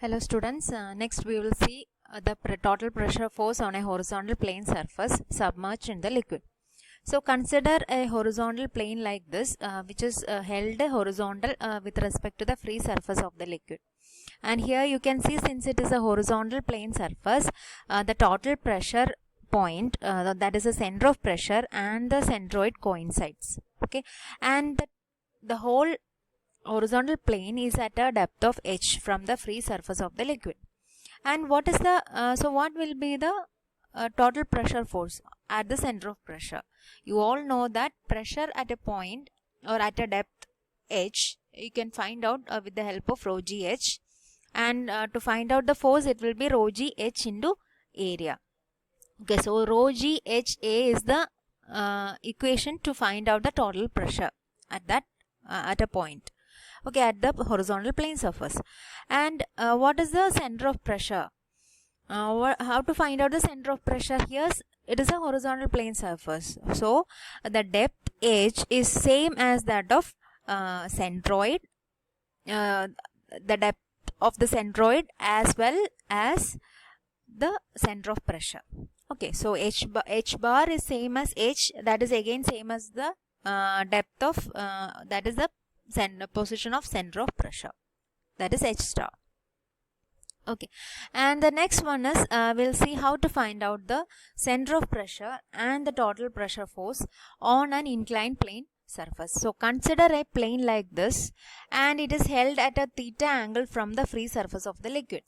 Hello students, next we will see the total pressure force on a horizontal plane surface submerged in the liquid. So consider a horizontal plane like this which is held horizontal with respect to the free surface of the liquid. And here you can see, since it is a horizontal plane surface, the total pressure point, that is the center of pressure and the centroid coincides. Okay, and the whole horizontal plane is at a depth of h from the free surface of the liquid. And what is the so what will be the total pressure force at the center of pressure? You all know that pressure at a point or at a depth h you can find out with the help of rho g h, and to find out the force it will be rho g h into area. Okay, so rho g h a is the equation to find out the total pressure at that at a point. Okay, at the horizontal plane surface. And what is the center of pressure? How to find out the center of pressure? Here it is a horizontal plane surface, so the depth h is same as that of centroid, the depth of the centroid as well as the center of pressure. Okay, so h bar is same as h, that is again same as the depth of that is the position of center of pressure, that is h star. Okay, and the next one is we'll see how to find out the center of pressure and the total pressure force on an inclined plane surface. So consider a plane like this, and it is held at a theta angle from the free surface of the liquid.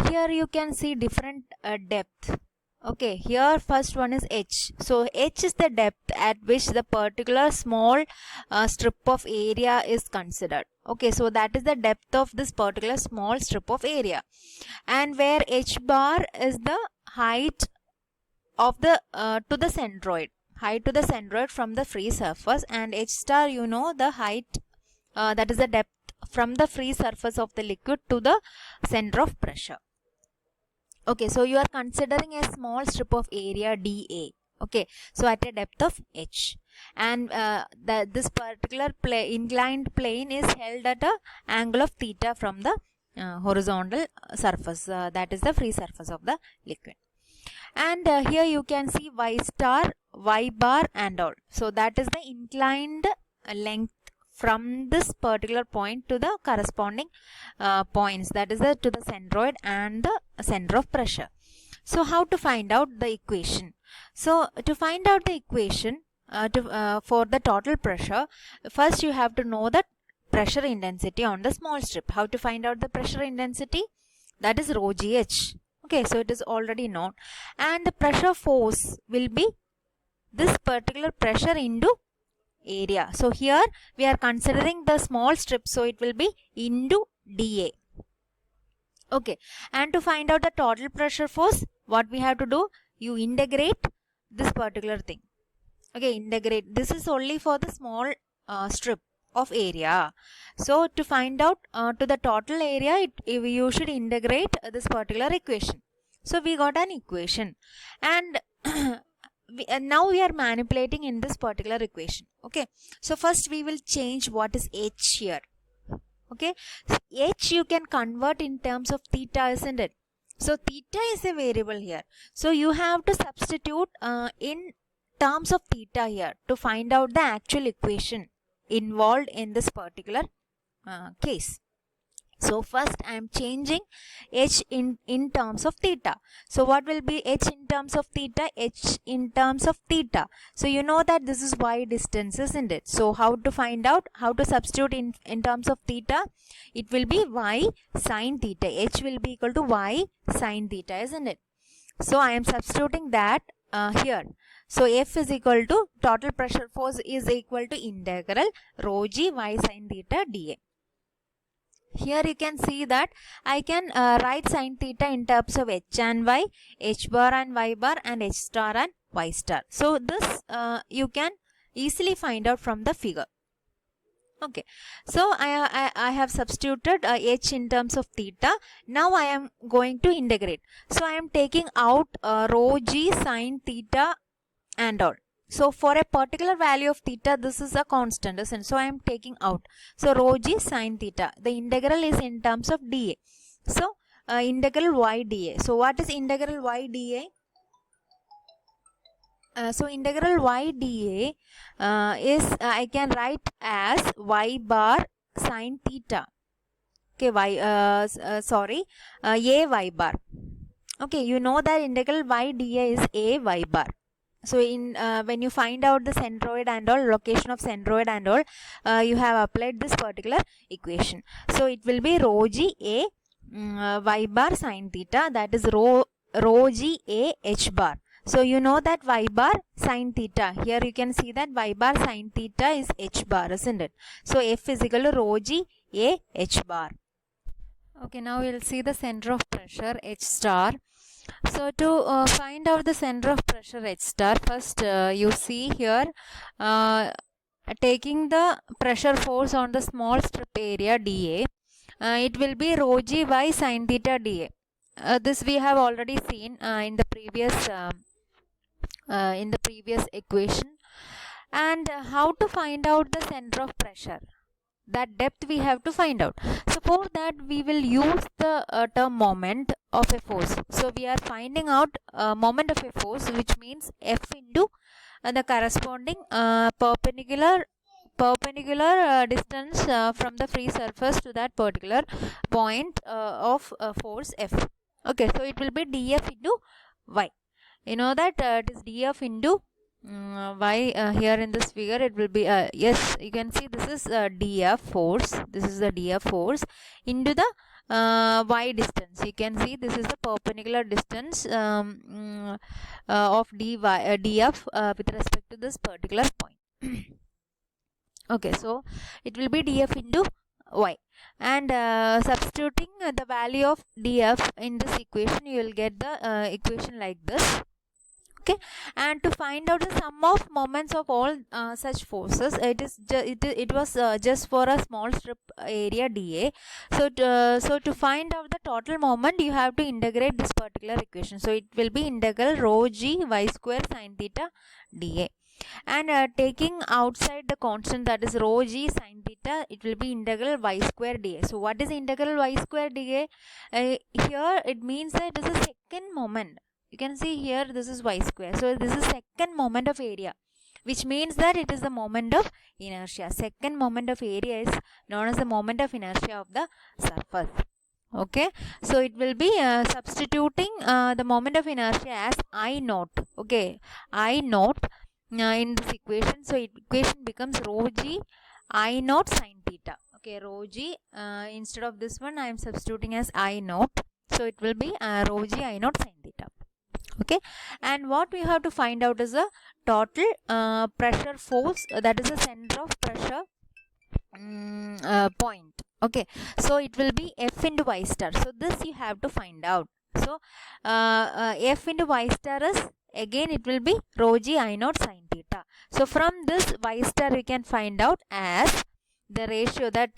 Here you can see different depth. Okay, here first one is h. So h is the depth at which the particular small strip of area is considered. Okay, so that is the depth of this particular small strip of area, and where h bar is the height of the to the centroid, height to the centroid from the free surface, and h star, you know, the height that is the depth from the free surface of the liquid to the center of pressure. Okay, so you are considering a small strip of area dA. Okay, so at a depth of h, and this particular inclined plane is held at a angle of theta from the horizontal surface, that is the free surface of the liquid. And here you can see y star, y bar and all. So that is the inclined length from this particular point to the corresponding points, that is to the centroid and the center of pressure. So how to find out the equation? So to find out the equation for the total pressure, first you have to know the pressure intensity on the small strip. How to find out the pressure intensity? That is rho g h. Okay, so it is already known, and the pressure force will be this particular pressure into area. So here we are considering the small strip, so it will be into dA. Okay, and to find out the total pressure force, what we have to do? You integrate this particular thing. Okay, integrate. This is only for the small strip of area. So to find out to the total area, you should integrate this particular equation. So we got an equation, and now we are manipulating in this particular equation. Okay, so first we will change what is h here. Okay, so h you can convert in terms of theta, isn't it? So theta is a variable here, so you have to substitute in terms of theta here to find out the actual equation involved in this particular case. So first I am changing h in terms of theta. So what will be h in terms of theta? H in terms of theta. So you know that this is y distance, isn't it? So how to find out, how to substitute in terms of theta? It will be y sine theta. H will be equal to y sine theta, isn't it? So I am substituting that here. So F is equal to, total pressure force is equal to integral rho g y sine theta dA. Here you can see that I can write sine theta in terms of h and y, h bar and y bar, and h star and y star. So this you can easily find out from the figure. Okay, so I have substituted h in terms of theta. Now I am going to integrate. So I am taking out rho g sine theta and all. So for a particular value of theta, this is a constant, isn't it? So I am taking out. So rho g sine theta. The integral is in terms of dA. So integral y dA. So what is integral y dA? So integral y dA is I can write as y bar sine theta. Okay, a y bar. Okay, you know that integral y dA is a y bar. So in when you find out the centroid and all, location of centroid and all, you have applied this particular equation. So it will be rho g a y bar sine theta, that is rho g a h bar. So you know that y bar sine theta. Here you can see that y bar sine theta is h bar, isn't it? So F is equal to rho g a h bar. Okay, now we'll see the center of pressure H star. So to find out the center of pressure H star, first you see here taking the pressure force on the small strip area dA, it will be rho g by sine theta dA. This we have already seen in the previous equation. And how to find out the center of pressure? That depth we have to find out. So for that we will use the term moment of a force. So we are finding out moment of a force, which means F into the corresponding perpendicular distance from the free surface to that particular point of force F. Okay, so it will be dF into y. You know that it is dF into y. Here in this figure it will be yes, you can see this is dF force. This is the dF force into the y distance. You can see this is the perpendicular distance of dF with respect to this particular point. Okay, so it will be dF into y, and substituting the value of dF in this equation, you will get the equation like this. Okay, and to find out the sum of moments of all such forces, it was just for a small strip area dA. So to find out the total moment, you have to integrate this particular equation. So it will be integral rho g y square sine theta dA. And taking outside the constant, that is rho g sine theta, it will be integral y square dA. So what is integral y square dA? Here it means that it is a second moment. You can see here this is y square. So this is second moment of area, which means that it is the moment of inertia. Second moment of area is known as the moment of inertia of the surface. Okay, so it will be substituting the moment of inertia as I naught. Okay, I naught in this equation. So equation becomes rho g I naught sine theta. Okay, rho g instead of this one I am substituting as I naught. So it will be rho g I naught sine theta. Okay, and what we have to find out is the total pressure force, that is the center of pressure point. Okay, so it will be F into y star. So this you have to find out. So F into y star is, again it will be rho g I naught sine theta. So from this y star we can find out as the ratio that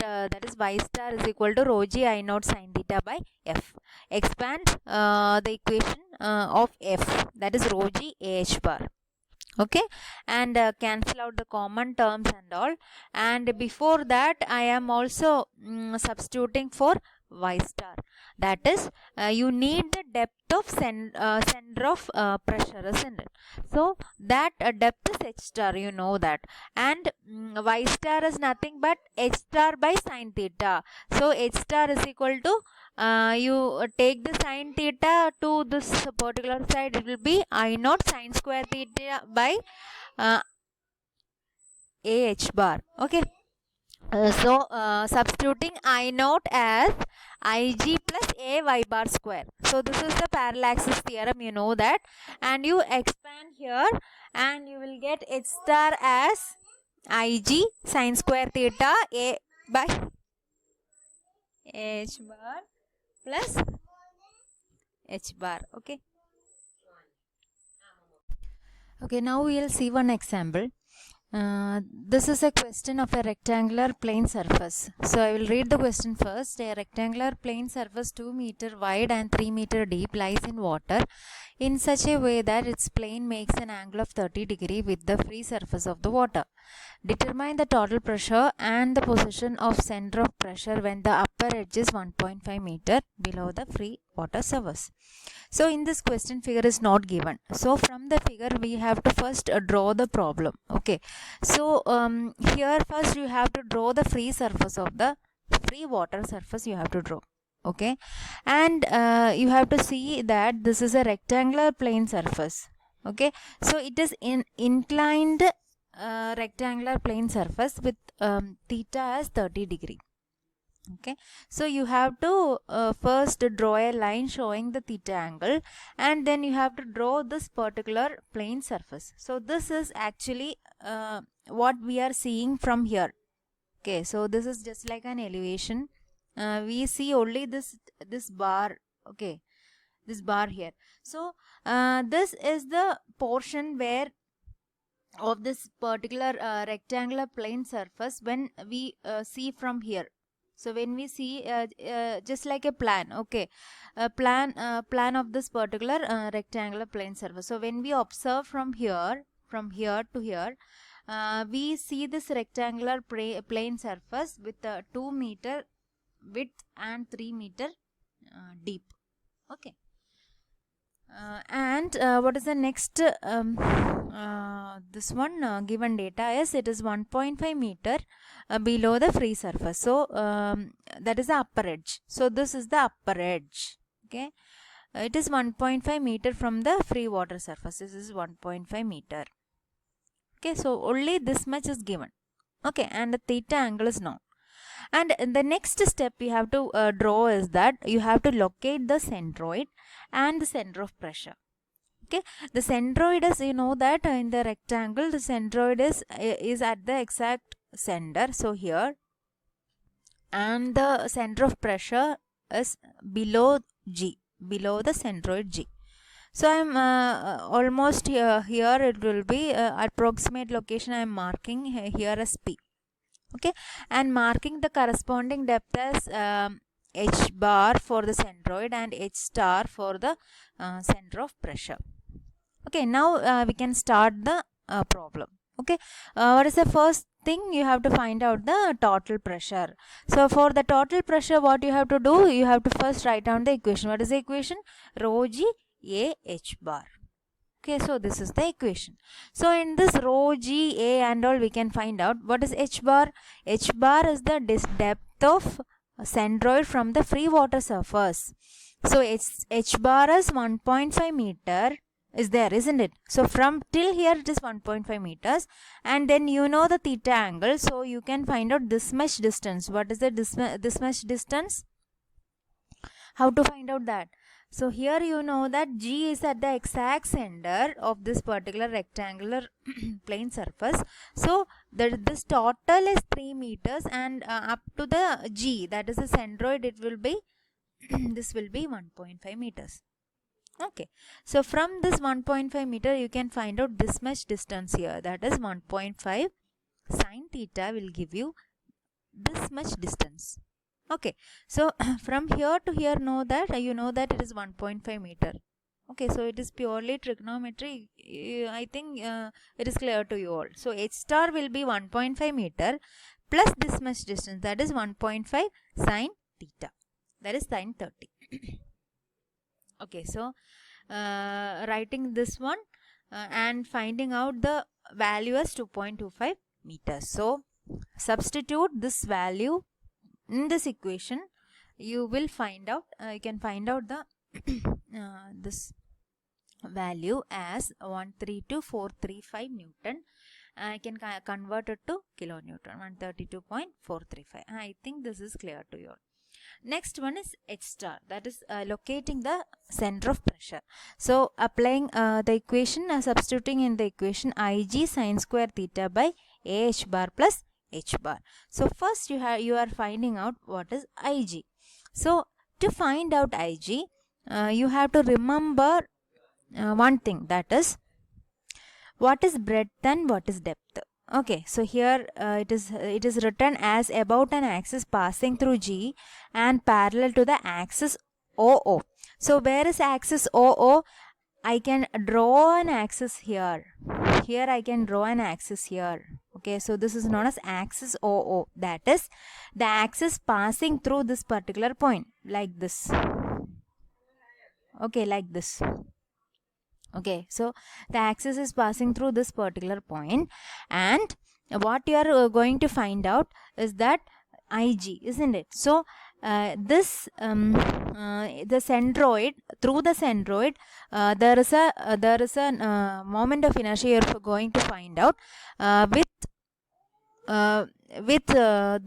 is y star is equal to rho g I naught sine theta by F. Expand the equation of F, that is rho g AH bar. Okay, and cancel out the common terms and all. And before that I am also substituting for y star, that is you need the depth of center of pressure, isn't it? So that depth is h star, you know that, and y star is nothing but h star by sine theta. So h star is equal to you take the sine theta to this particular side, it will be I naught sine square theta by AH bar. Okay, so substituting I naught as Ig plus AY bar square. So this is the parallaxis theorem, you know that, and you expand here and you will get H star as Ig sine square theta A by H bar plus H bar. Okay. Okay, now we will see one example. This is a question of a rectangular plane surface. So I will read the question first. A rectangular plane surface 2 meter wide and 3 meter deep lies in water in such a way that its plane makes an angle of 30 degree with the free surface of the water. Determine the total pressure and the position of center of pressure when the upper edge is 1.5 meter below the free water surface. So in this question, figure is not given. So from the figure we have to first draw the problem. Okay. So here first you have to draw the free surface of the free water surface you have to draw. Okay. And you have to see that this is a rectangular plane surface. Okay. So it is inclined rectangular plane surface with theta as 30 degree. Okay, so you have to first draw a line showing the theta angle, and then you have to draw this particular plane surface. So this is actually what we are seeing from here. Okay, so this is just like an elevation. We see only this bar. Okay, this bar here. So this is the portion where of this particular rectangular plane surface when we see from here. So when we see just like a plan, okay, plan of this particular rectangular plane surface. So when we observe from here to here, we see this rectangular plane surface with 2 meter width and 3 meter deep. Okay. And what is the next this one given data is it is 1.5 meter below the free surface. So that is the upper edge. So this is the upper edge. Okay, it is 1.5 meter from the free water surface. This is 1.5 meter. Okay, so only this much is given. Okay, and the theta angle is known. And the next step you have to draw is that you have to locate the centroid and the center of pressure. Okay, the centroid is, you know that in the rectangle the centroid is at the exact center. So here, and the center of pressure is below G, below the centroid G. So I am almost here it will be approximate location I am marking here as P. Okay, and marking the corresponding depth as H bar for the centroid and H star for the center of pressure. Okay, now we can start the problem. Okay, what is the first thing? You have to find out the total pressure. So for the total pressure, what you have to do? You have to first write down the equation. What is the equation? Rho G A H bar. Okay, so this is the equation. So in this rho G, A and all we can find out what is H bar. H bar is the depth of centroid from the free water surface. So H bar is 1.5 meter is there, isn't it? So from till here it is 1.5 meters, and then you know the theta angle, so you can find out this much distance. What is the this much distance? How to find out that? So here you know that G is at the exact center of this particular rectangular plane surface. So this total is 3 meters, and up to the G, that is the centroid, it will be this will be 1.5 meters. Okay, so from this 1.5 meter you can find out this much distance here, that is 1.5 sine theta will give you this much distance. Okay, so from here to here know that you know that it is 1.5 meter. Okay, so it is purely trigonometry. I think it is clear to you all. So H star will be 1.5 meter plus this much distance, that is 1.5 sine theta, that is sine 30. Okay, so writing this one and finding out the value as 2.25 meters. So substitute this value in this equation. You will find out, you can find out the this value as 132.435 Newton. I can convert it to kilonewton, 132.435. I think this is clear to you all. Next one is H star, that is locating the center of pressure. So applying the equation, substituting in the equation Ig sine square theta by AH bar plus H bar. So first you are finding out what is Ig. So to find out Ig, you have to remember one thing, that is what is breadth and what is depth. Okay, so here it is written as about an axis passing through G and parallel to the axis OO. So where is axis OO? I can draw an axis here. Here I can draw an axis here. Okay, so this is known as axis OO. That is the axis passing through this particular point, like this. Okay, like this. Okay, so the axis is passing through this particular point, and what you are going to find out is that IG, isn't it? So this the centroid, through the centroid there is a moment of inertia you are going to find out with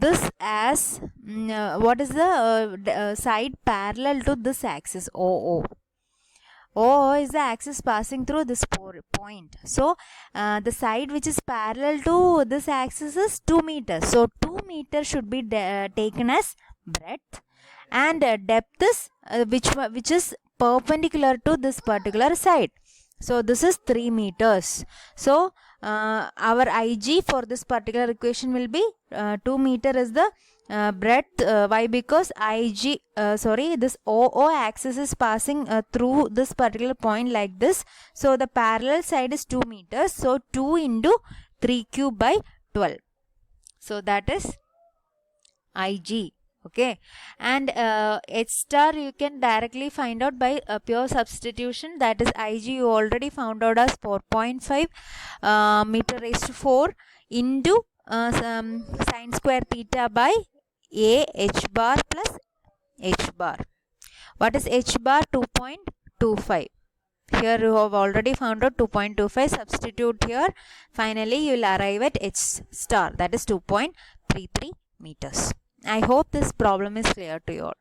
this as what is the side parallel to this axis OO. OO is the axis passing through this point. So the side which is parallel to this axis is 2 meters. So 2 meters should be taken as breadth, and depth is which is perpendicular to this particular side. So this is 3 meters. So our IG for this particular equation will be 2 meter is the breadth. Why? Because this OO axis is passing through this particular point like this. So the parallel side is 2 meters. So 2 into 3 cube by 12. So that is IG. Okay, and H star you can directly find out by pure substitution. That is IG you already found out as 4.5 meter raised to 4 into sine square theta by A H bar plus H bar. What is H bar? 2.25. Here you have already found out 2.25. Substitute here. Finally you will arrive at H star, that is 2.33 meters. I hope this problem is clear to you all.